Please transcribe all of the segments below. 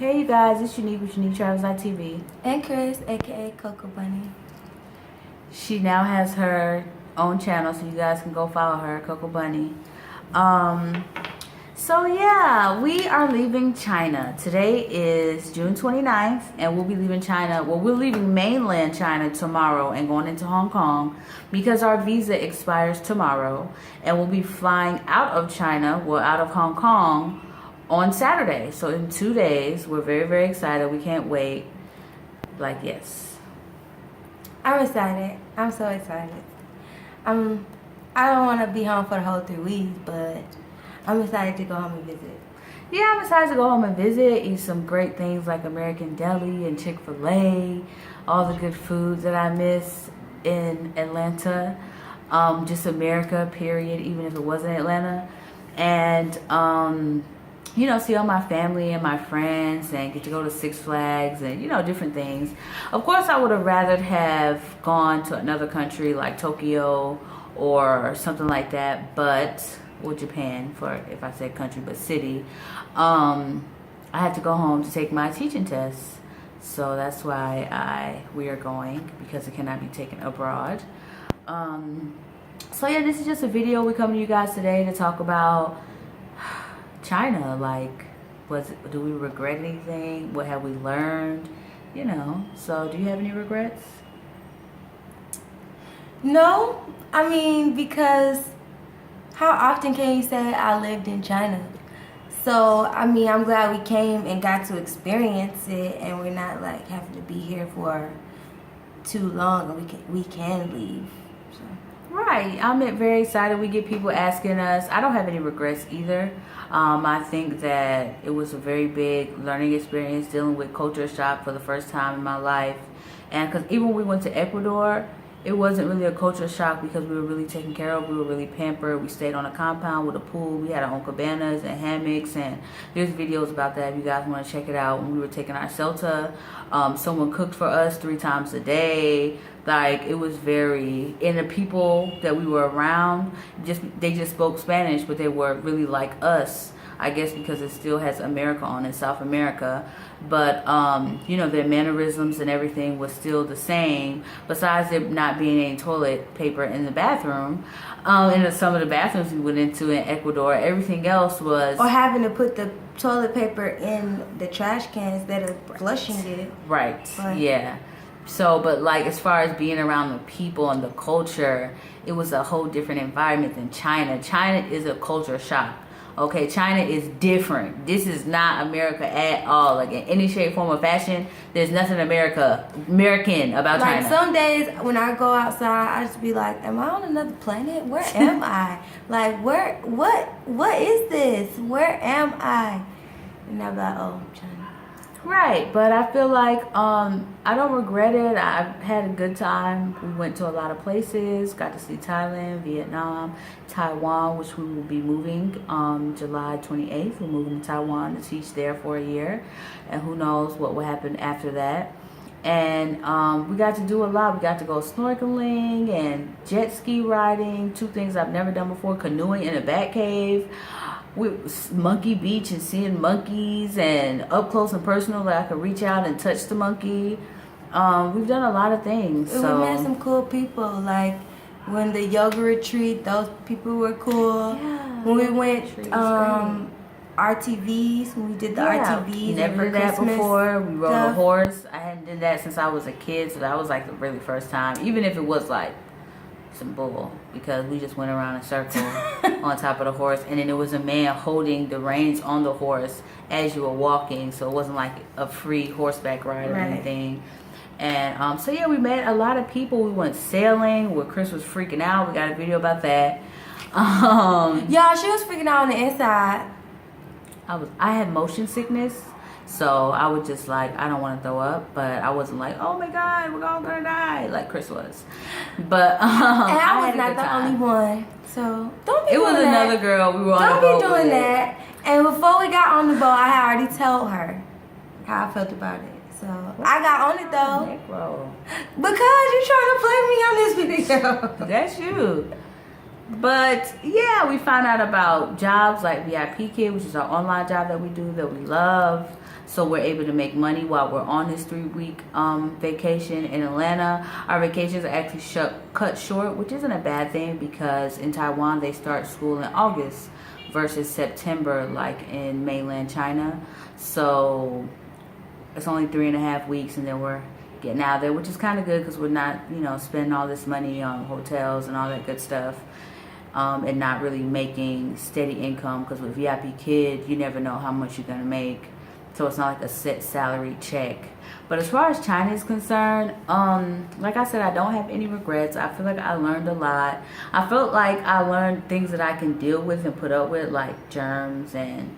Hey you guys, it's Unique with Unique Travels TV. And Chris, aka KoKo Bunny. She now has her own channel, so you guys can go follow her, KoKo Bunny. So yeah, we are leaving China. Today is June 29th, and we'll be leaving China. Well, we're leaving mainland China tomorrow and going into Hong Kong because our visa expires tomorrow, and we'll be flying out of China, well, out of Hong Kong on Saturday. So in 2 days, we're very, very excited. We can't wait. Like, yes. I'm excited. I'm so excited. I don't want to be home for the whole 3 weeks, but I'm excited to go home and visit. Yeah, I'm excited to go home and visit, eat some great things like American Deli and Chick-fil-A, all the good foods that I miss in Atlanta. Just America, period, even if it wasn't Atlanta. And, you know, see all my family and my friends and get to go to Six Flags and, you know, different things. Of course, I would have rather have gone to another country like Tokyo or something like that, but, or Japan, for if I said country, but city. I had to go home to take my teaching test. So that's why we are going, because it cannot be taken abroad. So yeah, this is just a video. We're coming to you guys today to talk about China. Like, do we regret anything? What have we learned? You know, so do you have any regrets? No, I mean, because how often can you say I lived in China? So, I mean, I'm glad we came and got to experience it, and we're not like having to be here for too long, and we can leave. So. Right, I'm very excited. We get people asking us. I don't have any regrets either. I think that it was a very big learning experience dealing with culture shock for the first time in my life. And because even when we went to Ecuador, it wasn't really a culture shock because we were really taken care of. We were really pampered. We stayed on a compound with a pool. We had our own cabanas and hammocks, and there's videos about that if you guys want to check it out. When we were taking our shelter, someone cooked for us 3 times a day. Like, it was very, and the people that we were around, they just spoke Spanish, but they were really like us, I guess, because it still has America on it, South America. But, you know, their mannerisms and everything was still the same, besides there not being any toilet paper in the bathroom. In some of the bathrooms we went into in Ecuador, everything else was... Or having to put the toilet paper in the trash can instead of flushing it. Right, yeah. So, but like, as far as being around the people and the culture, it was a whole different environment than China. China is a culture shock. Okay, China is different. This is not America at all. Like, in any shape, form, or fashion, there's nothing American about China. Like, some days when I go outside, I just be like, am I on another planet? Where am I? Like, what is this? Where am I? And I'm like, oh, China. Right, but I feel like I don't regret it. I've had a good time. We went to a lot of places, got to see Thailand, Vietnam, Taiwan, which we will be moving July 28th. We're moving to Taiwan to teach there for a year, and who knows what will happen after that. And we got to do a lot. We got to go snorkeling and jet ski riding, 2 things I've never done before, canoeing in a bat cave. Monkey Beach and seeing monkeys, and up close and personal that I could reach out and touch the monkey. We've done a lot of things. So. We met some cool people. Like when the yoga retreat, those people were cool. Yeah, when we went RTVs, when we did the RTVs. Never did that before. We rode a horse. I hadn't done that since I was a kid, so that was like the really first time. Even if it was like some bull, because we just went around in a circle on top of the horse, and then there was a man holding the reins on the horse as you were walking, so it wasn't like a free horseback ride or anything. And so yeah, we met a lot of people. We went sailing where Chris was freaking out. We got a video about that. Yeah, she was freaking out on the inside. I had motion sickness, so I was just like, I don't want to throw up, but I wasn't like, oh my god, we're all gonna die, like Chris was. But and I was not the only one, so don't be doing that. It was another girl. We were on the boat. Don't be doing that. And before we got on the boat, I had already told her how I felt about it. So I got on it though. Because you're trying to play me on this video. That's you. But yeah, we found out about jobs like VIP Kid, which is our online job that we do that we love. So we're able to make money while we're on this 3-week vacation in Atlanta. Our vacations are actually cut short, which isn't a bad thing because in Taiwan they start school in August versus September like in mainland China. So it's only 3.5 weeks and then we're getting out there, which is kind of good because we're not, spending all this money on hotels and all that good stuff. And not really making steady income because with VIP Kid, you never know how much you're going to make. So it's not like a set salary check. But as far as China is concerned, like I said, I don't have any regrets. I feel like I learned a lot. I felt like I learned things that I can deal with and put up with, like germs and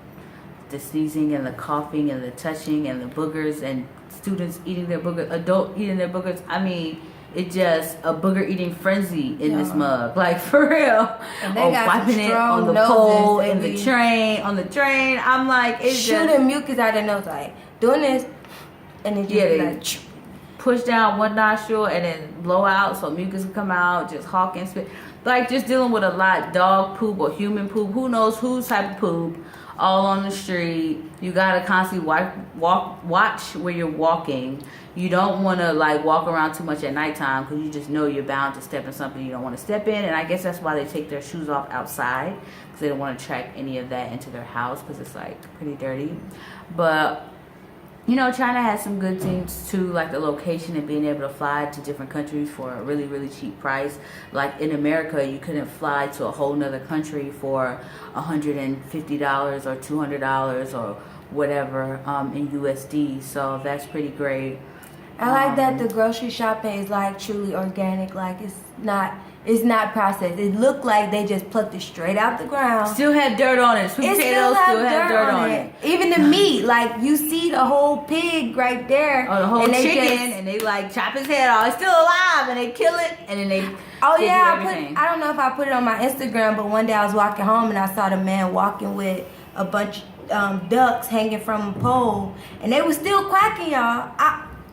the sneezing and the coughing and the touching and the boogers and students eating their boogers, adult eating their boogers. I mean, it's just a booger eating frenzy in this mug, like for real. And they got wiping it on the pole, in the train, on the train. I'm like, it's shooting just mucus out their nose, like doing this, and then they like push down one nostril and then blow out so mucus can come out. Just hawk and spit, like just dealing with a lot, dog poop or human poop. Who knows whose type of poop? All on the street. You gotta constantly watch where you're walking. You don't want to like walk around too much at nighttime because you just know you're bound to step in something you don't want to step in. And I guess that's why they take their shoes off outside because they don't want to track any of that into their house because it's like pretty dirty. But China has some good things too, like the location and being able to fly to different countries for a really, really cheap price. Like in America, you couldn't fly to a whole nother country for $150 or $200 or whatever in USD. So that's pretty great. I like that the grocery shopping is like truly organic. Like it's not processed. It looked like they just plucked it straight out the ground. Still had dirt on it. Sweet potatoes still have dirt on it. Even the meat, like you see the whole pig right there. Or the whole chicken, and they like chop his head off. It's still alive, and they kill it, and then they I don't know if I put it on my Instagram, but one day I was walking home and I saw the man walking with a bunch of ducks hanging from a pole, and they were still quacking, y'all.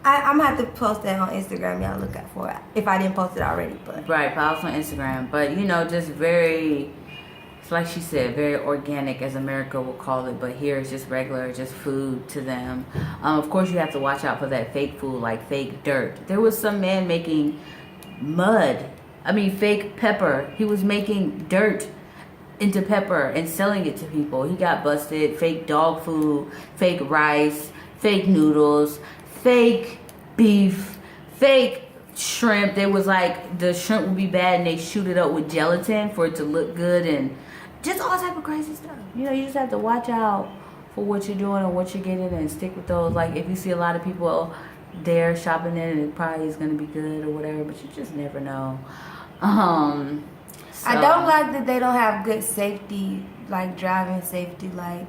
I'm gonna have to post that on Instagram. Y'all look out for it if I didn't post it already. But right, post on Instagram. But just very, it's like she said, very organic, as America will call it. But here it's just regular, just food to them. Of course, you have to watch out for that fake food, like fake dirt. There was some man making fake pepper. He was making dirt into pepper and selling it to people. He got busted. Fake dog food, fake rice, fake noodles, fake beef, fake shrimp. They was like the shrimp would be bad and they shoot it up with gelatin for it to look good and just all type of crazy stuff. You just have to watch out for what you're doing and what you're getting and stick with those. Like if you see a lot of people there shopping in, it probably is going to be good or whatever, but you just never know. I don't like that they don't have good safety, like driving safety. Like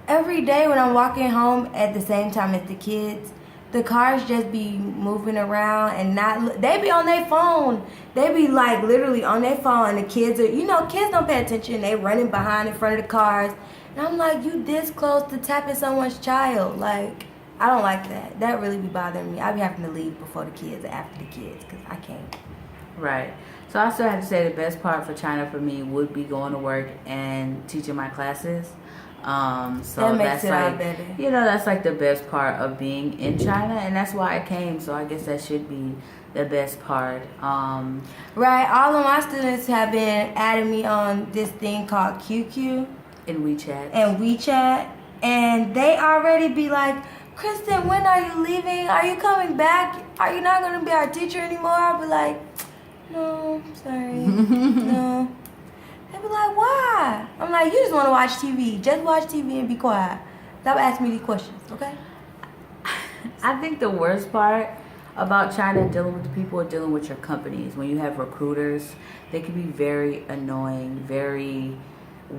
every day when I'm walking home at the same time as the kids, the cars just be moving around and they be on their phone. They be like literally on their phone and the kids are, kids don't pay attention. They running behind in front of the cars. And I'm like, you this close to tapping someone's child. Like, I don't like that. That really be bothering me. I be having to leave before the kids or after the kids because I can't. Right. So I still have to say the best part for China for me would be going to work and teaching my classes. So that makes that's it like, all better. That's like the best part of being in China, and that's why I came. So I guess that should be the best part. Right. All of my students have been adding me on this thing called QQ. In WeChat. And they already be like, Kristen, when are you leaving? Are you coming back? Are you not going to be our teacher anymore? I'll be like, no, sorry, no. They be like, why? I'm like, you just want to watch TV. Just watch TV and be quiet. Stop asking me these questions, okay? I think the worst part about China dealing with the people or dealing with your companies, when you have recruiters, they can be very annoying, very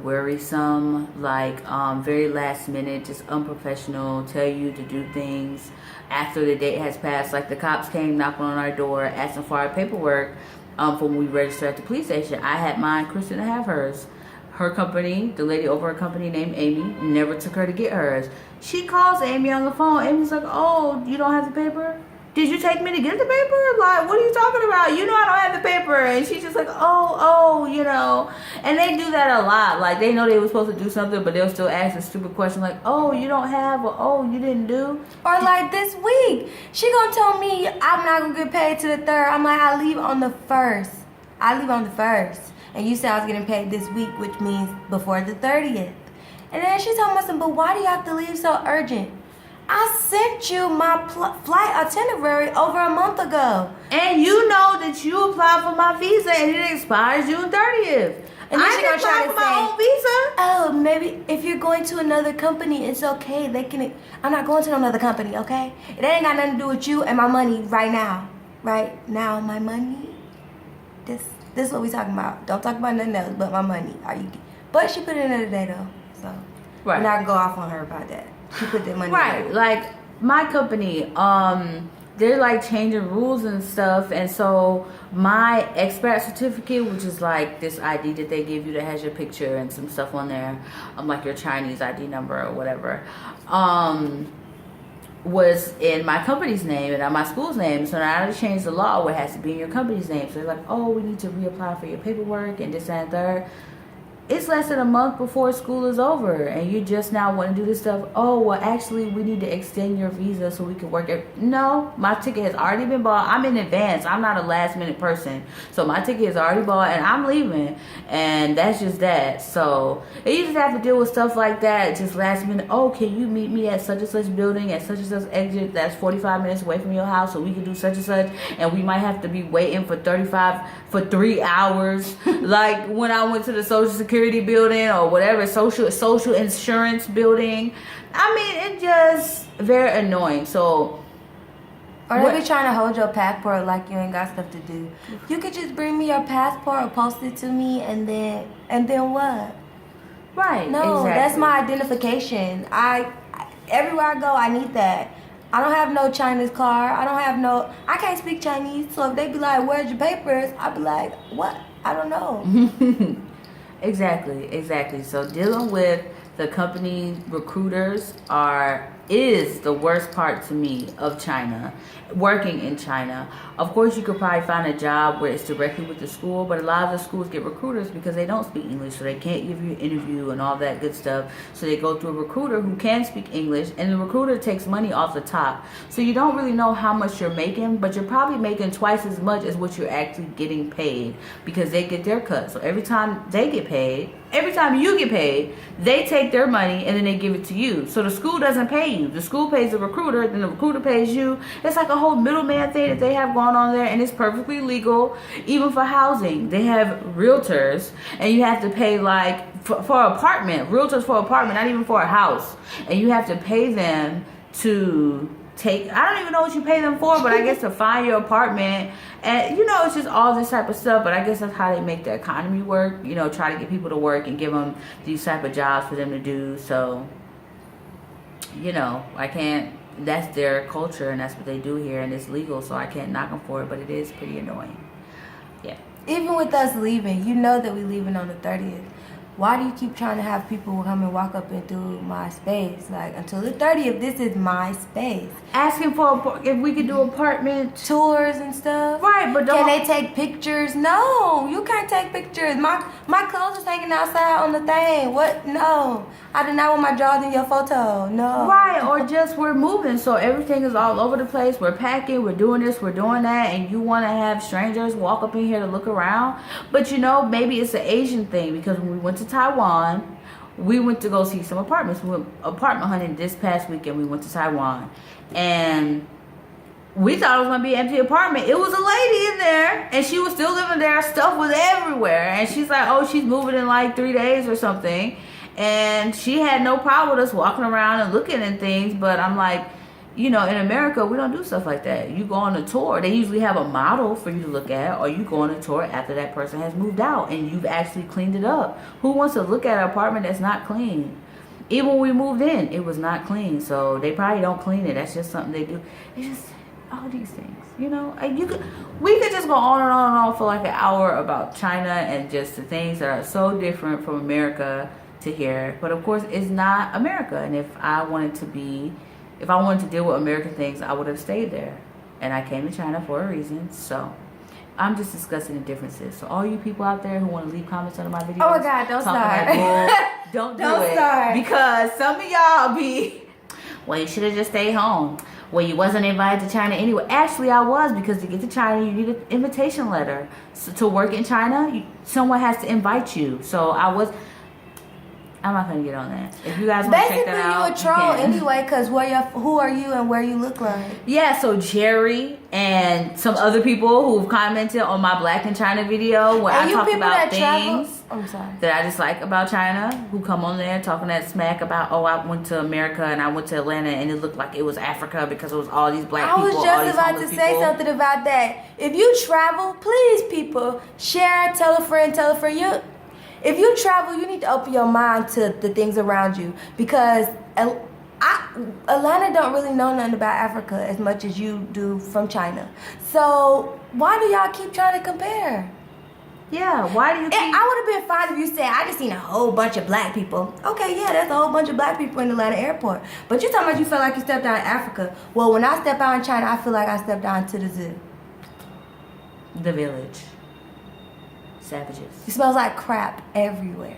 worrisome, like very last minute, just unprofessional, tell you to do things after the date has passed. Like the cops came knocking on our door asking for our paperwork from when we registered at the police station. I had mine, Kristen to have hers. Her company, the lady over her company named Amy, never took her to get hers. She calls Amy on the phone. Amy's like, oh, you don't have the paper? did you take me to get the paper? Like, what are you talking about? You know I don't have the paper. And she's just like, oh, you know. And they do that a lot. Like, they know they were supposed to do something, but they'll still ask a stupid question like, oh, you don't have, or oh, you didn't do. Or like this week, she gonna tell me I'm not gonna get paid to the 3rd. I'm like, I leave on the 1st. And you said I was getting paid this week, which means before the 30th. And then she told me, but why do you have to leave so urgent? I sent you my flight itinerary over a month ago. And you know that you applied for my visa and it expires June 30th. And I didn't apply for my own visa. Oh, maybe if you're going to another company, it's okay. I'm not going to another company, okay? It ain't got nothing to do with you and my money right now. Right now, my money. This is what we talking about. Don't talk about nothing else but my money. But she put it in there today though, so right. We're not gonna go off on her about that. She put that money right. in. Like my company, they're like changing rules and stuff, and so my expat certificate, which is like this ID that they give you that has your picture and some stuff on there, like your Chinese ID number or whatever, was in my company's name and not my school's name. So now they changed the law where it has to be in your company's name. So they're like, oh, we need to reapply for your paperwork and this, that, and third. It's less than a month before school is over and you just now want to do this stuff. Oh, well, actually, we need to extend your visa so we can work it. No, my ticket has already been bought. I'm in advance. I'm not a last minute person. So my ticket is already bought and I'm leaving. And that's just that. So you just have to deal with stuff like that. Just last minute. Oh, can you meet me at such and such building at such and such exit that's 45 minutes away from your house so we can do such and such. And we might have to be waiting for 3 hours. Like when I went to the Social Security building or whatever, social insurance building. I mean, it's just very annoying. So or they be trying to hold your passport like you ain't got stuff to do. You could just bring me your passport or post it to me and then what? Right. No, exactly. That's my identification. Everywhere I go I need that. I don't have no Chinese card. I can't speak Chinese. So if they be like, where's your papers? I'll be like, what? I don't know. Exactly. So dealing with the company recruiters is the worst part to me of China, working in China. Of course, you could probably find a job where it's directly with the school, but a lot of the schools get recruiters because they don't speak English, so they can't give you an interview and all that good stuff. So they go through a recruiter who can speak English, and the recruiter takes money off the top. So you don't really know how much you're making, but you're probably making twice as much as what you're actually getting paid because they get their cut. So every time they get paid, every time you get paid, they take their money and then they give it to you. So the school doesn't pay you. The school pays the recruiter, then the recruiter pays you. It's like a whole middleman thing that they have going on there, and it's perfectly legal. Even for housing, they have realtors, and you have to pay like for apartment, realtors for apartment, not even for a house, and you have to pay them to take, I don't even know what you pay them for, but I guess to find your apartment. And it's just all this type of stuff. But I guess that's how they make the economy work, try to get people to work and give them these type of jobs for them to do. So I can't, that's their culture and that's what they do here, and it's legal, so I can't knock them for it, but it is pretty annoying. Yeah. Even with us leaving, you know that we're leaving on the 30th. Why do you keep trying to have people come and walk up into my space? Like, until the 30th, this is my space. Asking for if we could do apartment tours and stuff. Right, but can they take pictures? No, you can't take pictures. My clothes is hanging outside on the thing. What? No, I do not want my drawers in your photo. No. Right, or just we're moving, so everything is all over the place. We're packing, we're doing this, we're doing that, and you want to have strangers walk up in here to look around. But maybe it's an Asian thing, because when we went to Taiwan, we went to go see some apartments. We went apartment hunting this past weekend. We went to Taiwan, and we thought it was going to be an empty apartment. It was a lady in there, and she was still living there. Stuff was everywhere, and she's like, oh, she's moving in like 3 days or something, and she had no problem with us walking around and looking at things. But I'm like, in America, we don't do stuff like that. You go on a tour, they usually have a model for you to look at, or you go on a tour after that person has moved out and you've actually cleaned it up. Who wants to look at an apartment that's not clean? Even when we moved in, it was not clean, so they probably don't clean it. That's just something they do. It's just all these things, we could just go on and on and on for like an hour about China and just the things that are so different from America to here. But of course, it's not America, and if I wanted to deal with American things, I would have stayed there. and I came to China for a reason. So I'm just discussing the differences. So all you people out there who want to leave comments under my videos, Oh my God, don't start. Don't Don't it. start. Because some of y'all be, well, you should have just stayed home. Well, you wasn't invited to China anyway. Actually, I was, because to get to China, you need an invitation letter. So to work in China, someone has to invite you. So I'm not gonna get on that. If you guys want to check that out, basically you a troll anyway, because who are you and where you look like? Yeah, so Jerry and some other people who've commented on my Black in China video where I talk about things that I dislike about China, who come on there talking that smack about, oh, I went to America and I went to Atlanta and it looked like it was Africa because it was all these black people. I was just about to say something about that. If you travel, please, people, share, tell a friend. If you travel, you need to open your mind to the things around you, because Atlanta don't really know nothing about Africa as much as you do from China. So why do y'all keep trying to compare? Yeah, why do you keep... I would have been fine if you said, I just seen a whole bunch of black people. Okay, yeah, there's a whole bunch of black people in Atlanta airport. But you talking about you feel like you stepped out in Africa. Well, when I step out in China, I feel like I stepped out into the zoo. The village. Savages. It smells like crap everywhere.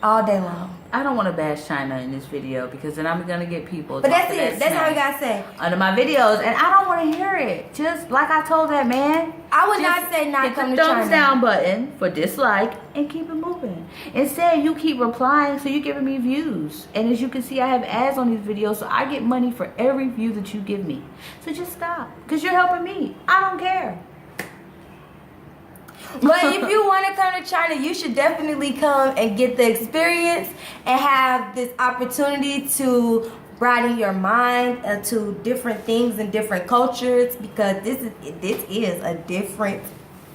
All day long. I don't want to bash China in this video, because then I'm going to get people. But that's it. That's how you got to say. Under my videos. And I don't want to hear it. Just like I told that man. I would not say not come to China. Hit the thumbs down button for dislike and keep it moving. Instead, you keep replying, so you're giving me views. And as you can see, I have ads on these videos, so I get money for every view that you give me. So just stop. Because you're helping me. I don't care. But if you want to come to China, you should definitely come and get the experience and have this opportunity to broaden your mind to different things and different cultures, because this is a different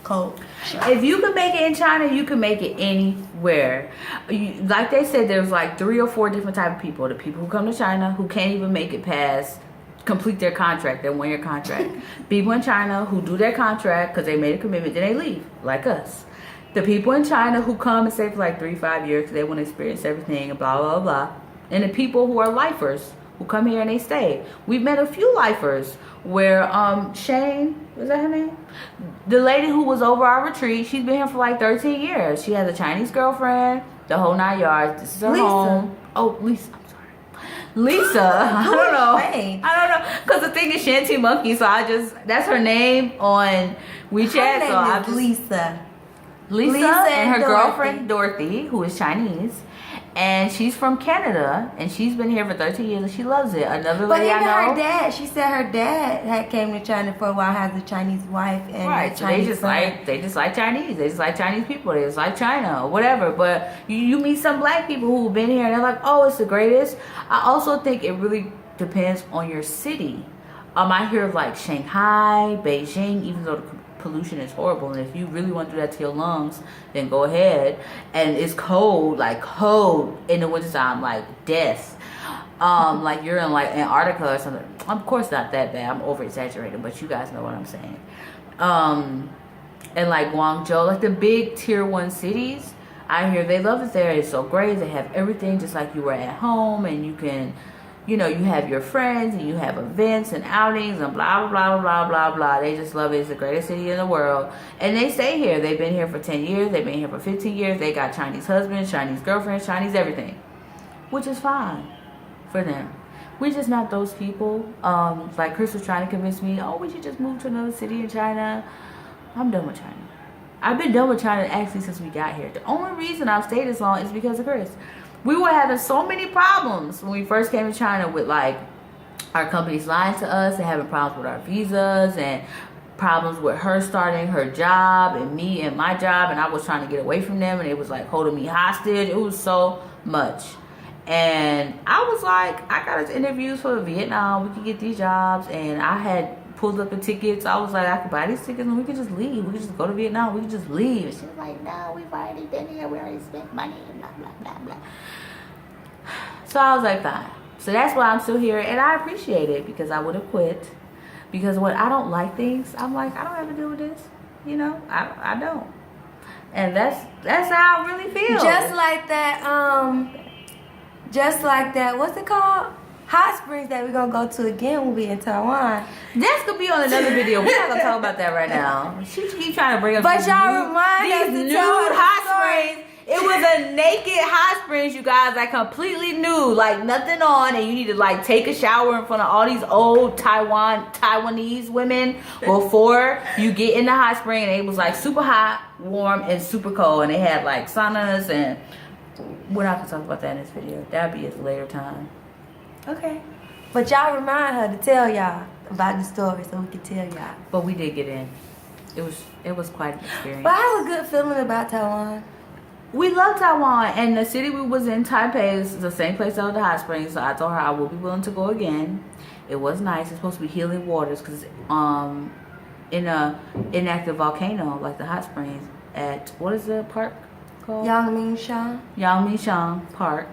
culture. If you can make it in China, you can make it anywhere. Like they said, there's like 3 or 4 different type of people. The people who come to China who can't even make it past complete their contract, their 1-year contract. People in China who do their contract because they made a commitment, then they leave, like us. The people in China who come and stay for like 3-5 years because they want to experience everything and blah, blah, blah. And the people who are lifers who come here and they stay. We've met a few lifers where Shane, was that her name? The lady who was over our retreat, she's been here for like 13 years. She has a Chinese girlfriend, the whole 9 yards. This is her home. Oh, Lisa. Lisa, I don't know, because the thing is Shanty Monkey, so that's her name on WeChat. Her name is Lisa and her girlfriend Dorothy, who is Chinese, and she's from Canada, and she's been here for 13 years, and she loves it. Another lady I know. But even her dad, she said her dad had came to China for a while, has a Chinese wife and right. So they just like Chinese. They just like Chinese people. They just like China or whatever. But you meet some black people who've been here and they're like, oh, it's the greatest. I also think it really depends on your city. I hear of like Shanghai, Beijing, even though the pollution is horrible, and if you really want to do that to your lungs, then go ahead. And it's cold, like cold in the wintertime, like death. Like you're in like Antarctica or something. Of course not that bad, I'm over exaggerating, but you guys know what I'm saying. And like Guangzhou, like the big tier 1 cities, I hear they love it there. It's so great. They have everything just like you were at home, and you can, you know, you have your friends and you have events and outings and blah, blah, blah, blah, blah, blah. They just love it. It's the greatest city in the world. And they stay here. They've been here for 10 years. They've been here for 15 years. They got Chinese husbands, Chinese girlfriends, Chinese everything, which is fine for them. We're just not those people. Like Chris was trying to convince me, oh, we should just move to another city in China. I'm done with China. I've been done with China actually since we got here. The only reason I've stayed this long is because of Chris. We were having so many problems when we first came to China with like our companies lying to us and having problems with our visas and problems with her starting her job and me and my job, and I was trying to get away from them and it was like holding me hostage. It was so much. And I was like, I got us interviews for Vietnam. We could get these jobs, and I had pulled up the tickets. I was like, I could buy these tickets and we could just leave. We could just go to Vietnam. We could just leave. And she was like, no, we've already been here. We already spent money and blah, blah, blah, blah. So I was like, fine. So that's why I'm still here, and I appreciate it, because I would have quit. Because when I don't like things, I'm like, I don't have to deal with this. You know, I don't. And that's how I really feel. Just like that, what's it called? hot springs that we're gonna go to again will be in Taiwan. That's gonna be on another video. We're not gonna talk about that right now. She keep trying to bring up But these y'all remind us nude to tell her the hot story. springs. It was a naked hot springs, you guys, like completely nude, like nothing on, and you need to like take a shower in front of all these old Taiwanese women before you get in the hot spring. And it was like super hot, warm, and super cold, and they had like saunas, and we're not gonna talk about that in this video. That'll be at a later time. Okay. But y'all remind her to tell y'all about the story so we can tell y'all. But we did get in. It was quite an experience. But I have a good feeling about Taiwan. We love Taiwan, and the city we was in, Taipei, is the same place that was the hot springs. So I told her I will be willing to go again. It was nice. It's supposed to be healing waters because in a inactive volcano like the hot springs at what is the park called? Yangmingshan Park,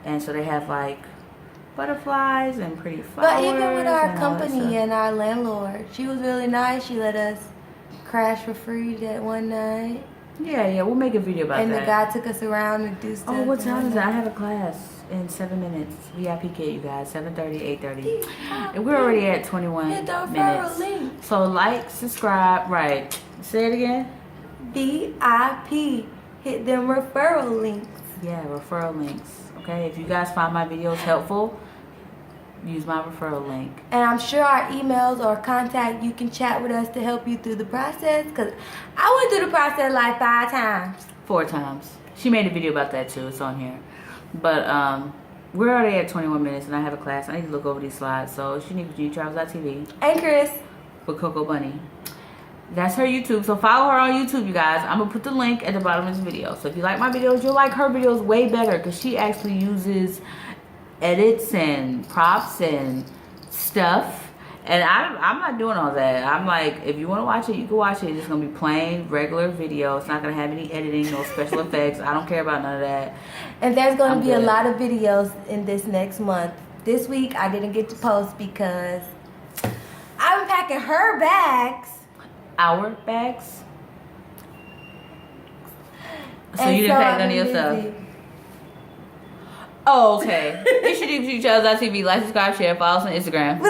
and so they have like butterflies and pretty flowers. But even with our and all that company stuff. and our landlord, she was really nice. She let us crash for free that one night. Yeah, we'll make a video about And that. the guy took us around to do stuff. Oh, what time is it? I have a class in 7 minutes. VIP kid, you guys. 7:30, 8:30. And we're already at 21 Hit the referral minutes. link. So like, subscribe. Right. Say it again. VIP. Hit them referral links. Yeah, referral links. Okay. If you guys find my videos helpful, use my referral link. And I'm sure our emails or contact, you can chat with us to help you through the process. Because I went through the process like 5 times. 4 times. She made a video about that too. It's on here. But we're already at 21 minutes and I have a class. I need to look over these slides. So it's UniqueGTravels.tv And Chris. with KoKo Bunny. That's her YouTube. So follow her on YouTube, you guys. I'm going to put the link at the bottom of this video. So if you like my videos, you'll like her videos way better because she actually uses edits and props and stuff. And I'm not doing all that. I'm like, if you want to watch it, you can watch it. It's going to be plain, regular video. It's not going to have any editing, no special effects. I don't care about none of that. And there's going to be good. a lot of videos in this next month. This week, I didn't get to post because I'm packing her bags. Our bags. So And you didn't pack I'm none of your busy. stuff? Oh, okay. It's UniqueGTravels.tv. Like, subscribe, share, follow us on Instagram.